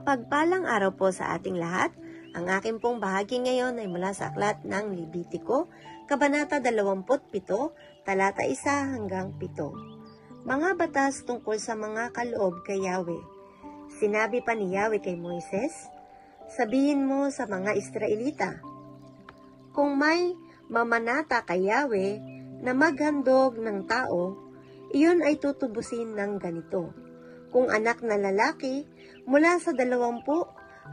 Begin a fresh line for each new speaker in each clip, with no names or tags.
Mapagpalang araw po sa ating lahat. Ang aking pong bahagi ngayon ay mula sa aklat ng Levitico, Kabanata 27, talata 1 hanggang 7. Mga batas tungkol sa mga kaloob kay Yahweh. Sinabi pa ni Yahweh kay Moises, sabihin mo sa mga Israelita, kung may mamanata kay Yahweh na maghandog ng tao, iyon ay tutubusin ng ganito. Kung anak na lalaki, mula sa 20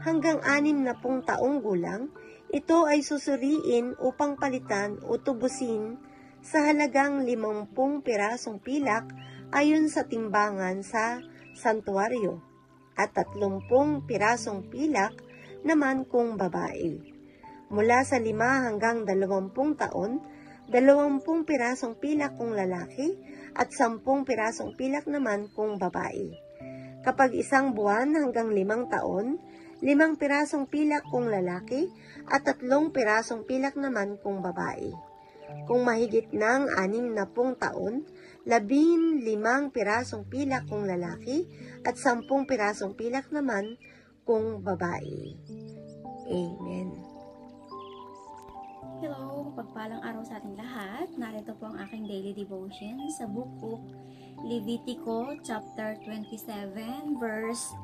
hanggang 60 taong gulang, ito ay susuriin upang palitan o tubusin sa halagang 50 pirasong pilak ayon sa timbangan sa santuaryo, at 30 pirasong pilak naman kung babae. Mula sa 5 hanggang 20 taon, 20 pirasong pilak kung lalaki at 10 pirasong pilak naman kung babae. Kapag 1 buwan hanggang 5 taon, 5 pirasong pilak kung lalaki at 3 pirasong pilak naman kung babae. Kung mahigit ng 60 taon, 15 pirasong pilak kung lalaki at 10 pirasong pilak naman kung babae. Amen.
Hello, pagpalang araw sa ating lahat. Narito po ang aking daily devotion sa book of Levitico chapter 27 verse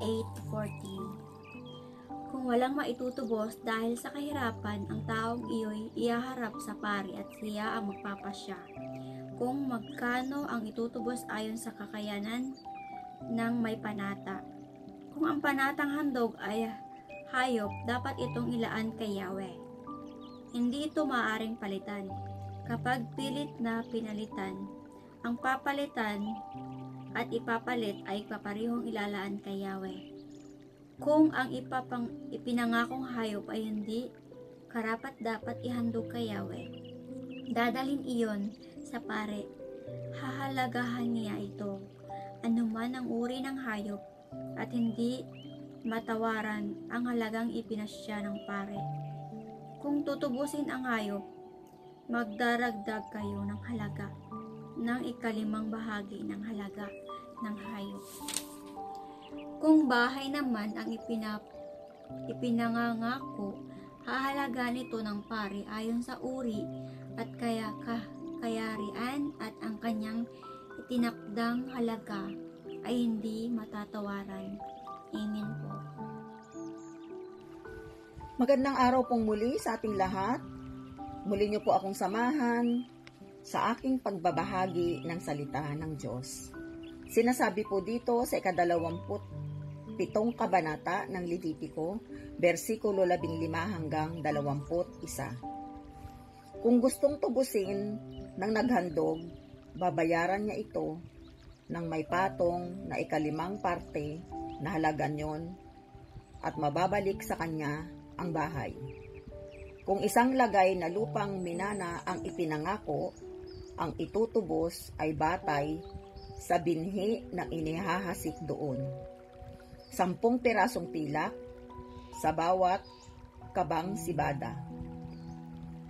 8-14. Kung walang maitutubos dahil sa kahirapan, ang taong iyo'y ihaharap sa pari at siya ang magpapasya. Kung magkano ang itutubos ayon sa kakayanan ng may panata. Kung ang panatang handog ay hayop, dapat itong ilaan kay Yahweh. Hindi ito maaaring palitan. Kapag pilit na pinalitan, ang papalitan at ipapalit ay paparehong ilalaan kay Yahweh. Kung ang ipinangakong hayop ay hindi karapat-dapat ihandog kay Yahweh, dadalhin iyon sa pare. Hahalagahan niya ito, anuman ang uri ng hayop, at hindi matawaran ang halagang ipinasya ng pare. Kung tutubusin ang hayop, magdaragdag kayo ng halaga ng 1/5 bahagi ng halaga ng hayop. Kung bahay naman ang ipinangangako, hahalagaan ito ng pari ayon sa uri at kayarian, at ang kanyang itinakdang halaga ay hindi matatawaran. Amen po.
Magandang araw pong muli sa ating lahat. Muli niyo po akong samahan sa aking pagbabahagi ng salita ng Diyos. Sinasabi po dito sa 27 kabanata ng Levitico, versikulo 15 hanggang 21. Kung gustong tubusin ng naghandog, babayaran niya ito ng may patong na 1/5 parte na halaga niyon, at mababalik sa kanya ang bahay. Kung isang lagay na lupang minana ang ipinangako, ang itutubos ay batay sa binhi na inihahasik doon. 10 pirasong pilak sa bawat kabang sibada.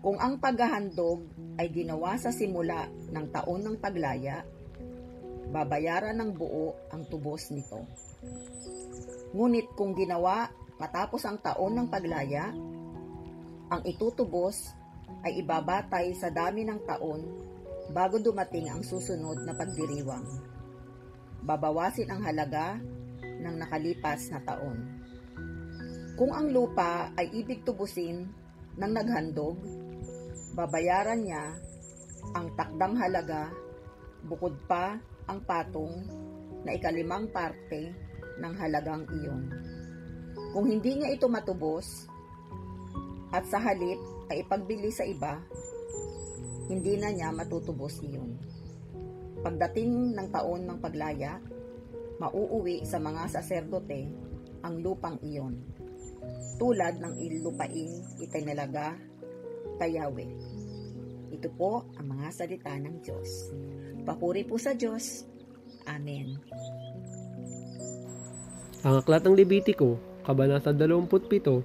Kung ang paghahandog ay ginawa sa simula ng taon ng paglaya, babayaran ng buo ang tubos nito. Ngunit kung ginawa matapos ang taon ng paglaya, ang itutubos ay ibabatay sa dami ng taon bago dumating ang susunod na pagdiriwang. Babawasin ang halaga ng nakalipas na taon. Kung ang lupa ay ibig tubusin ng naghandog, babayaran niya ang takdang halaga bukod pa ang patong na 1/5 parte ng halagang iyon. Kung hindi niya ito matubos at sa halip ay ipagbili sa iba, hindi na niya matutubos iyon. Pagdating ng taon ng paglaya, mauuwi sa mga saserdote ang lupang iyon, tulad ng lupaing itinalaga kay Yahweh. Ito po ang mga salita ng Diyos. Papuri po sa Diyos. Amen.
Ang aklat ng Levitico, Kabanata 27,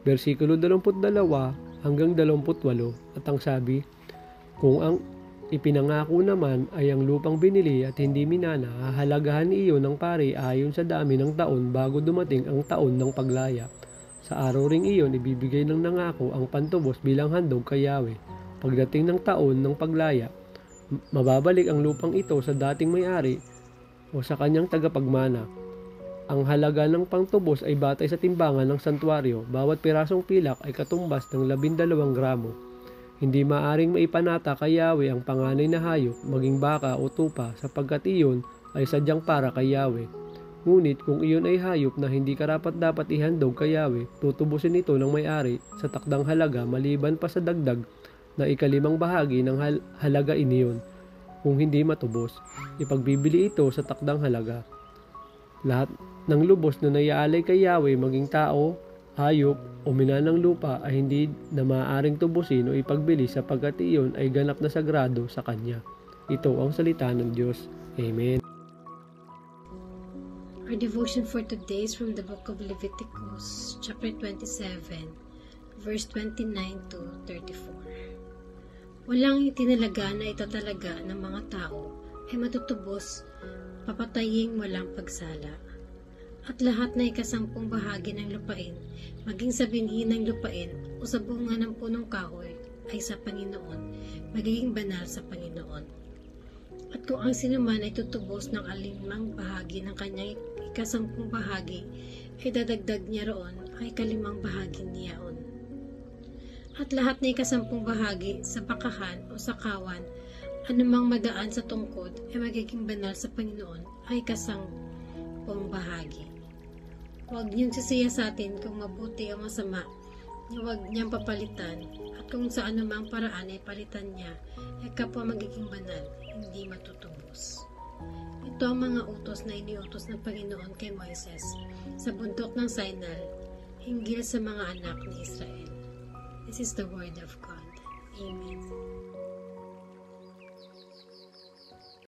versikulo 22 hanggang 28, at ang sabi, kung ang ipinangako naman ay ang lupang binili at hindi minana, hahalagahan iyon ng pari ayon sa dami ng taon bago dumating ang taon ng paglaya. Sa araw ring iyon, ibibigay ng nangako ang pantubos bilang handog kay Yahweh. Pagdating ng taon ng paglaya, mababalik ang lupang ito sa dating may-ari o sa kanyang tagapagmana. Ang halaga ng pangtubos ay batay sa timbangan ng santuaryo. Bawat pirasong pilak ay katumbas ng 12 gramo. Hindi maaring maipanata kay Yahweh ang panganay na hayop, maging baka o tupa, sapagkat iyon ay sadyang para kay Yahweh. Ngunit kung iyon ay hayop na hindi karapat-dapat ihandog kay Yahweh, tutubusin ito ng may-ari sa takdang halaga maliban pa sa dagdag na 1/5 bahagi ng halaga iniyon. Kung hindi matubos, ipagbibili ito sa takdang halaga. Lahat ng lubos na naiaalay kay Yahweh, maging tao, hayop o minanang lupa, ay hindi na maaaring tubusin o ipagbili sapagkat iyon ay ganap na sagrado sa Kanya. Ito ang salita ng Diyos. Amen.
Our devotion for today is from the book of Leviticus, chapter 27, verse 29 to 34. Walang itinalaga na itatalaga ng mga tao ay matutubos, papataying walang pagsala. At lahat na 10 bahagi ng lupain, maging sa binhi ng lupain o sa bunga ng punong kahoy, ay sa Panginoon, magiging banal sa Panginoon. At kung ang sinuman ay tutubos ng alimang bahagi ng kanyang 10 bahagi, ay dadagdag niya roon ay 5 bahagi niyaon. At lahat na 10 bahagi sa bakahan o sa kawan, anumang madaan sa tungkod ay magiging banal sa Panginoon ay 10 bahagi. Huwag niyong sisiyasatin kung mabuti o masama, huwag niyang papalitan, at kung sa anumang paraan ay palitan niya, ay kapwa magiging banal, hindi matutubos. Ito ang mga utos na iniutos ng Panginoon kay Moises sa bundok ng Sinai, hinggil sa mga anak ni Israel. This is the word of God. Amen.